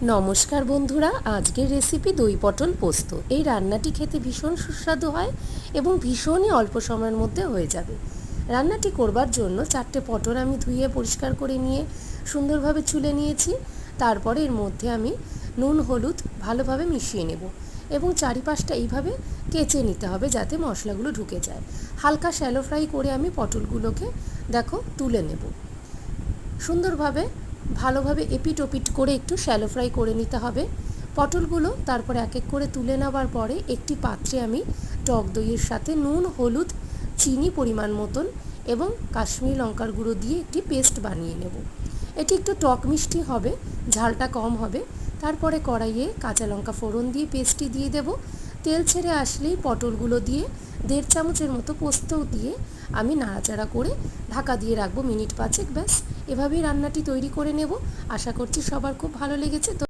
নমস্কার বন্ধুরা, আজকের রেসিপি দই পটল পোস্ত। এই রান্নাটি খেতে ভীষণ সুস্বাদু হয় এবং ভীষণই অল্প সময়ের মধ্যে হয়ে যাবে। রান্নাটি করবার জন্য 4টে পটল আমি ধুয়ে পরিষ্কার করে নিয়ে সুন্দরভাবে ছুলে নিয়েছি। তারপরে এর মধ্যে আমি নুন হলুদ ভালোভাবে মিশিয়ে নেব এবং চারিপাশটা এইভাবে কেচে নিতে হবে যাতে মশলাগুলো ঢুকে যায়। হালকা শ্যালো ফ্রাই করে আমি পটলগুলোকে তুলে নেব। সুন্দরভাবে ভালোভাবে এপিট ওপিট করে একটু শ্যালো ফ্রাই করে নিতে হবে পটলগুলো। তারপর এক এক করে তুলে নেওয়ার পরে একটি পাত্রে আমি টক দইয়ের সাথে নুন হলুদ চিনি পরিমাণ মতন এবং কাশ্মীরি লঙ্কার গুঁড়ো দিয়ে একটি পেস্ট বানিয়ে নেব। এটি একটু টক মিষ্টি হবে, ঝালটা কম হবে। তারপরে কড়াইয়ে কাঁচা লঙ্কা ফোড়ন দিয়ে পেস্টটি দিয়ে দেব। তেল ছেড়ে আসলেই পটলগুলো দিয়ে 1.5 চামচের মতো পোস্ত দিয়ে আমি নাড়াচাড়া করে ঢাকা দিয়ে রাখবো মিনিট 5। ব্যাস, এভাবেই রান্নাটি তৈরি করে নেব। আশা করছি সবার খুব ভালো লেগেছে।